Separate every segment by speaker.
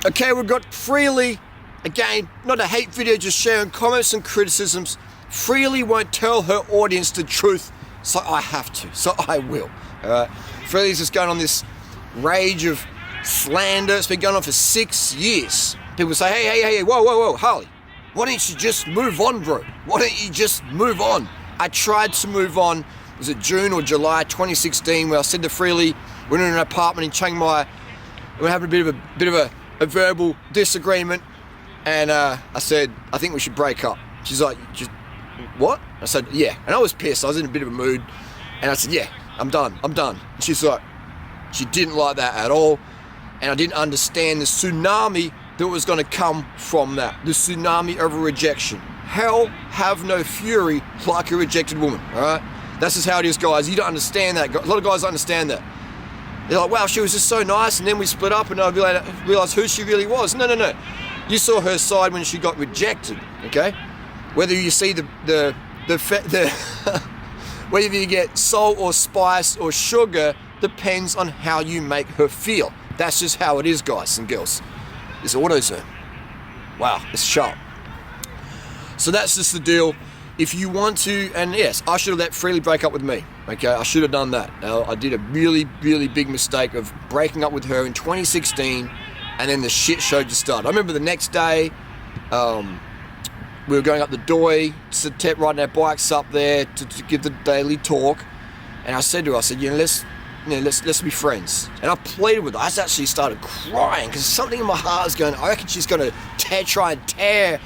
Speaker 1: Okay, we've got Freelee. Again, not a hate video, just sharing comments and criticisms. Freelee won't tell her audience the truth, so I have to, so I will. Alright, Freelee's just going on this rage of slander. It's been going on for 6 years. People say, hey, whoa, Harley, why don't you just move on, bro? Why don't you just move on? I tried to move on. Was it June or July 2016 where I said to Freelee, we're in an apartment in Chiang Mai, we're having a bit of a verbal disagreement, and I said, I think we should break up. She's like, just what? I said, yeah. And I was pissed. I was in a bit of a mood, and I said, yeah, I'm done. And she's like, she didn't like that at all, and I didn't understand the tsunami that was going to come from that. The tsunami of a rejection. Hell have no fury like a rejected woman, all right? That's just how it is, guys. You don't understand that. A lot of guys don't understand that. They're like, wow, she was just so nice, and then we split up, and I realized who she really was. No. You saw her side when she got rejected, okay? Whether you see whether you get salt or spice or sugar depends on how you make her feel. That's just how it is, guys and girls. This AutoZone. Wow, it's sharp. So that's just the deal. If you want to, and yes, I should have let Freelee break up with me. Okay, I should have done that. I did a really, really big mistake of breaking up with her in 2016, and then the shit show just started. I remember the next day, we were going up the Doi, riding our bikes up there to give the daily talk, and I said to her, let's be friends. And I pleaded with her. I actually started crying because something in my heart was going, I reckon she's going to try and tear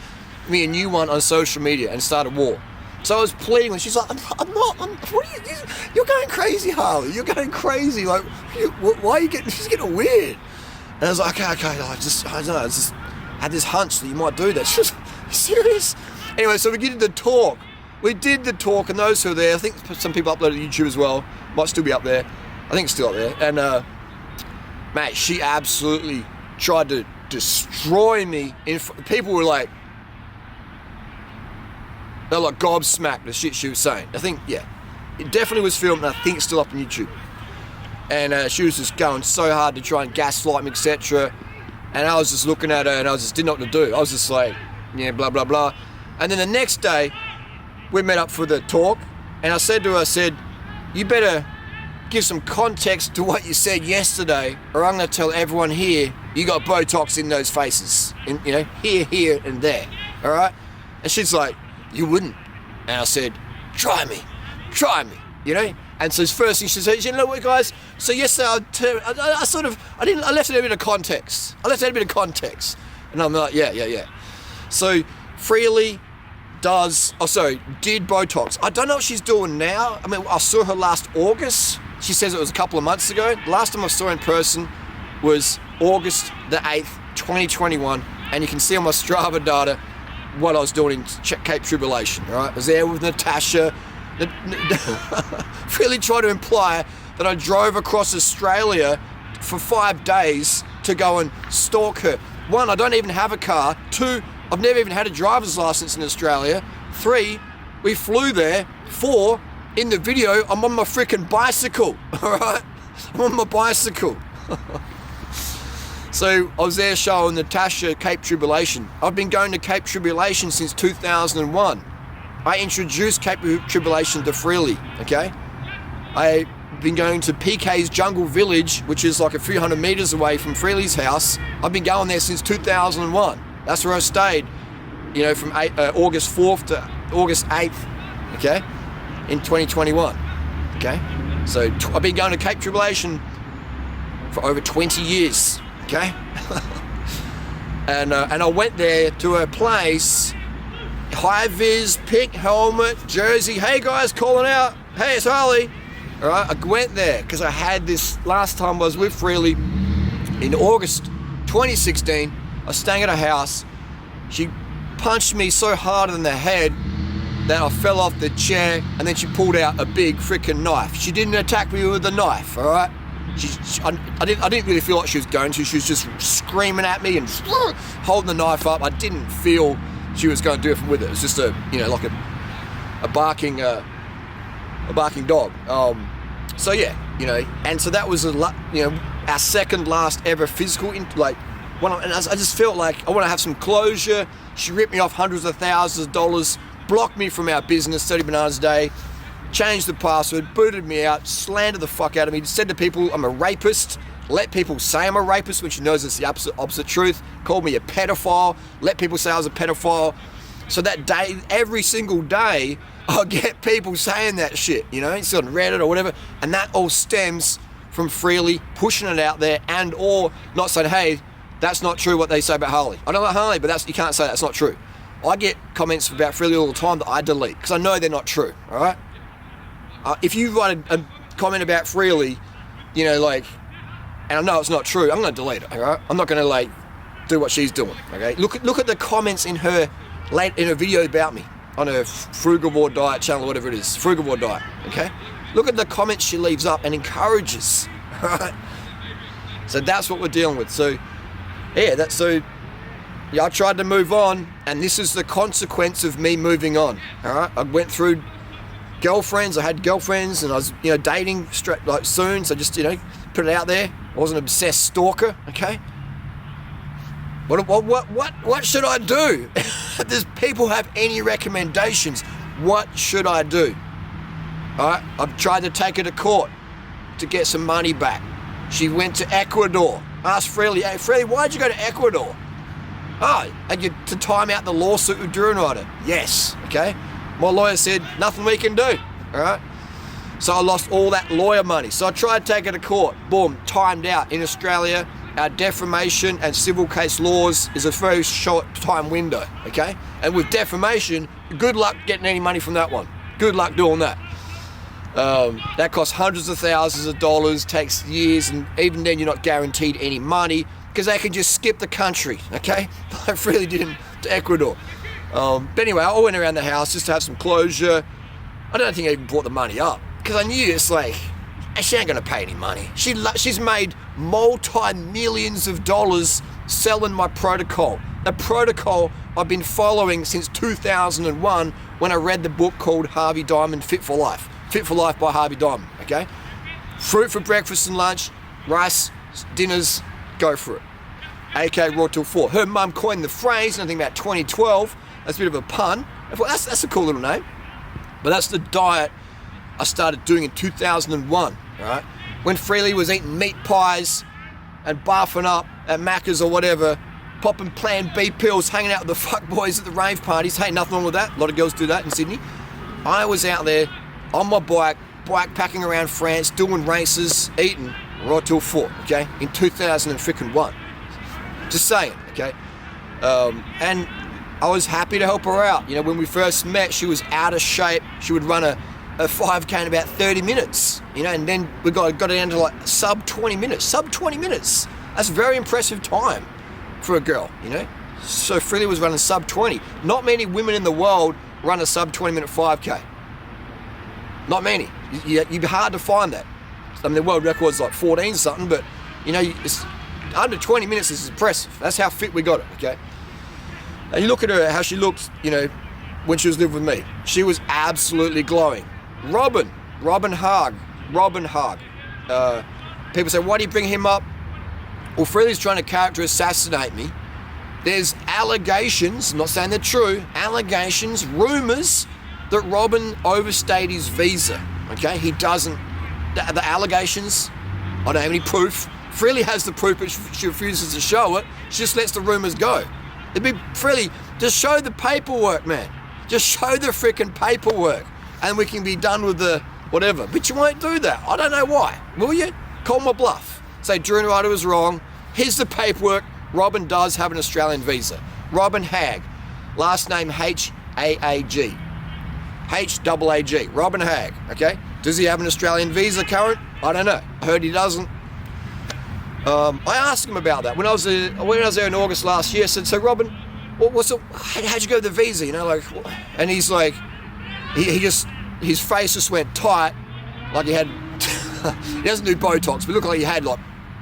Speaker 1: me a new one on social media and start a war. So I was pleading with her. She's like, what are you, you're going crazy, Harley. You're going crazy. Like, why are you she's getting weird. And I was like, okay, I don't know, I just had this hunch that you might do that. She was, are you serious? Anyway, so we did the talk. And those who are there, I think some people uploaded to YouTube as well, might still be up there. I think it's still up there. And, mate, she absolutely tried to destroy me. People were like, they're like gobsmacked the shit she was saying. I think, yeah, it definitely was filmed, and I think it's still up on YouTube. And she was just going so hard to try and gaslight me, etc. And I was just looking at her, and I just didn't know what to do. I was just like, yeah, blah, blah, blah. And then the next day, we met up for the talk, and I said to her, you better give some context to what you said yesterday, or I'm going to tell everyone here you got Botox in those faces. Here, and there. All right? And she's like, you wouldn't. And I said, try me. And so first thing she said, you know what, guys? So yesterday I left it a bit of context. And I'm like, yeah. So Freelee did Botox. I don't know what she's doing now. I mean, I saw her last August. She says it was a couple of months ago. The last time I saw her in person was August the 8th, 2021. And you can see on my Strava data what I was doing in Cape Tribulation, all right? I was there with Natasha. Really tried to imply that I drove across Australia for 5 days to go and stalk her. 1, I don't even have a car. 2, I've never even had a driver's license in Australia. 3, we flew there. 4, in the video, I'm on my freaking bicycle, all right? I'm on my bicycle. So I was there showing Natasha Cape Tribulation. I've been going to Cape Tribulation since 2001. I introduced Cape Tribulation to Freelee, okay? I've been going to PK's Jungle Village, which is like a few hundred meters away from Freelee's house. I've been going there since 2001. That's where I stayed, from August 4th to August 8th, okay? In 2021, okay? So I've been going to Cape Tribulation for over 20 years. Okay, and I went there to her place, high vis, pink helmet, jersey. Hey guys, calling out. Hey, it's Harley. All right, I went there because I had this last time I was with Freelee in August 2016. I was staying at her house. She punched me so hard in the head that I fell off the chair, and then she pulled out a big freaking knife. She didn't attack me with the knife. All right. I didn't really feel like she was going to. She was just screaming at me and holding the knife up. I didn't feel she was going to do it with it. It was just like a barking dog. So yeah, and so that was our second last ever physical And I just felt like I want to have some closure. She ripped me off hundreds of thousands of dollars, blocked me from our business, 30 bananas a day, changed the password, booted me out, slandered the fuck out of me, said to people I'm a rapist, let people say I'm a rapist when she knows it's the opposite truth, called me a pedophile, let people say I was a pedophile. So that day, every single day, I'll get people saying that shit, you know, it's on Reddit or whatever, and that all stems from Freelee pushing it out there and or not saying, hey, that's not true what they say about Harley. I don't like Harley, but you can't say that's not true. I get comments about Freelee all the time that I delete because I know they're not true, all right? If you write a comment about Freelee, you know, like, and I know it's not true, I'm going to delete it, all right? I'm not going to, like, do what she's doing, okay? Look at the comments in her video about me on her frugivore diet channel, or whatever it is, frugivore diet, okay? Look at the comments she leaves up and encourages, all right? So that's what we're dealing with. So, yeah, I tried to move on, and this is the consequence of me moving on, all right? I went through girlfriends, I had girlfriends, and I was, you know, dating soon, so just, you know, put it out there. I was an obsessed stalker, okay? What should I do? Does people have any recommendations? What should I do? All right, I've tried to take her to court to get some money back. She went to Ecuador. Asked Freelee, hey Freelee, why'd you go to Ecuador? Oh, and you to time out the lawsuit with durianrider. Yes, okay. My lawyer said nothing we can do. All right. So I lost all that lawyer money. So I tried to take her to court. Boom, timed out. In Australia, our defamation and civil case laws is a very short time window, okay? And with defamation, good luck getting any money from that one. Good luck doing that. That costs hundreds of thousands of dollars, takes years, and even then you're not guaranteed any money because they can just skip the country, okay? I really didn't to Ecuador. But anyway, I went around the house just to have some closure. I don't think I even brought the money up because I knew it's like, she ain't gonna pay any money. She's made multi-millions of dollars selling my protocol. The protocol I've been following since 2001 when I read the book called Harvey Diamond, Fit for Life. Fit for Life by Harvey Diamond, okay? Fruit for breakfast and lunch, rice, dinners, go for it. AK raw till 4. Her mum coined the phrase, I think about 2012. That's a bit of a pun. I thought, that's a cool little name. But that's the diet I started doing in 2001, right? When Freelee was eating meat pies and barfing up at Macca's or whatever, popping Plan B pills, hanging out with the fuck boys at the rave parties. Hey, nothing wrong with that. A lot of girls do that in Sydney. I was out there on my bike packing around France, doing races, eating right till 4, okay? In 2001. Just saying, okay? And I was happy to help her out. You know, when we first met, she was out of shape. She would run a 5K in about 30 minutes, you know, and then we got it down to like sub 20 minutes. That's a very impressive time for a girl, you know. So Freelee was running sub 20. Not many women in the world run a sub 20 minute 5K. Not many. You'd be hard to find that. I mean, the world record's like 14 something, but you know, it's under 20 minutes is impressive. That's how fit we got it, okay? And you look at her, how she looked, you know, when she was living with me. She was absolutely glowing. Robin Haag. People say, why do you bring him up? Well, Freelee's trying to character assassinate me. There's allegations, I'm not saying they're true, allegations, rumours that Robin overstayed his visa. Okay, he doesn't. The allegations, I don't have any proof. Freelee has the proof, but she refuses to show it. She just lets the rumours go. It'd be Freelee, just show the paperwork, man. Just show the freaking paperwork. And we can be done with the whatever. But you won't do that. I don't know why. Will you? Call my bluff. Say durianrider was wrong. Here's the paperwork. Robin does have an Australian visa. Robin Haag. Last name H-A-A-G. H-A-A-G. Robin Haag. Okay? Does he have an Australian visa current? I don't know. I heard he doesn't. I asked him about that when I was there in August last year. I said, so Robin, how'd you go with the visa? You know, like, and he's like, his face just went tight, like he had, he doesn't do Botox, but it looked like he had like,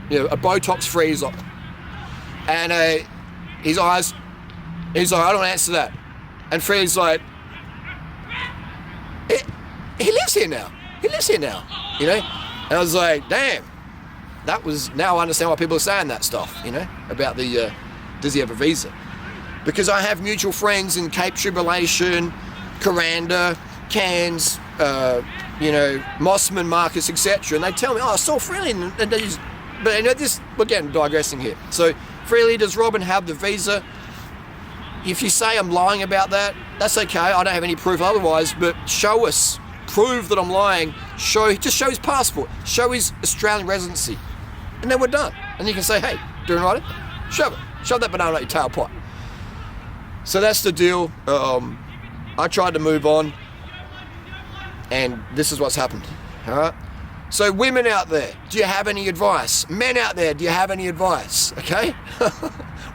Speaker 1: you know, a Botox freeze up. And his eyes, he's like, I don't answer that. And Freddie's like, he lives here now, you know? And I was like, damn, now I understand why people are saying that stuff, you know, about the, does he have a visa? Because I have mutual friends in Cape Tribulation, Coranda, Cairns, you know, Mossman, Marcus, etc. And they tell me, oh, I saw Freelee, and they just, but you know, this, again, digressing here. So Freelee, does Robin have the visa? If you say I'm lying about that, that's okay. I don't have any proof otherwise, but show us, prove that I'm lying. Just show his passport, show his Australian residency, and then we're done. And you can say, hey, durianrider, shove that banana out your tailpipe. So that's the deal. I tried to move on, and this is what's happened. All right. So women out there, do you have any advice? Men out there, do you have any advice? Okay.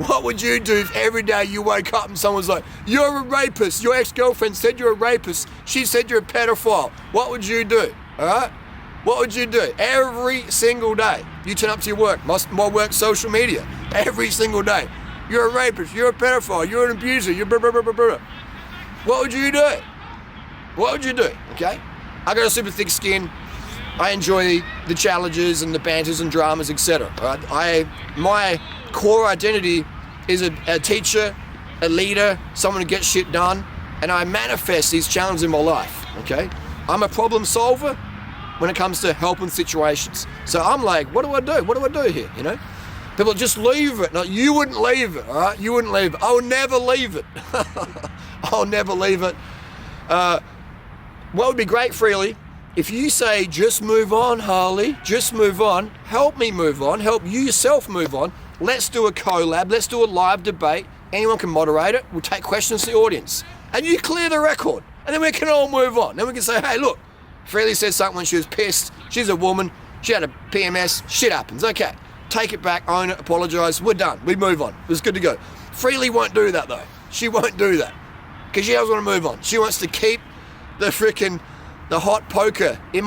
Speaker 1: What would you do if every day you wake up and someone's like, you're a rapist, your ex-girlfriend said you're a rapist, she said you're a pedophile? What would you do? All right. What would you do? Every single day, you turn up to your work, my work, social media, every single day. You're a rapist, you're a pedophile, you're an abuser, you're blah, blah, blah, blah, blah. What would you do? What would you do? Okay? I got a super thick skin. I enjoy the challenges and the banters and dramas, etc. Right? My core identity is a teacher, a leader, someone who gets shit done, and I manifest these challenges in my life. Okay? I'm a problem solver when it comes to helping situations. So I'm like, what do I do? What do I do here? You know? People just leave it. No, you wouldn't leave it, all right? You wouldn't leave it. I'll never leave it. I'll never leave it. What would be great, Freelee, if you say, just move on, Harley, just move on, help me move on, help you yourself move on. Let's do a collab, let's do a live debate. Anyone can moderate it. We'll take questions to the audience. And you clear the record. And then we can all move on. Then we can say, hey, look, Freelee said something when she was pissed. She's a woman. She had a PMS. Shit happens. Okay. Take it back, own it, apologise, we're done, we move on, it's good to go. Freelee won't do that though, she won't do that, because she doesn't want to move on. She wants to keep the hot poker in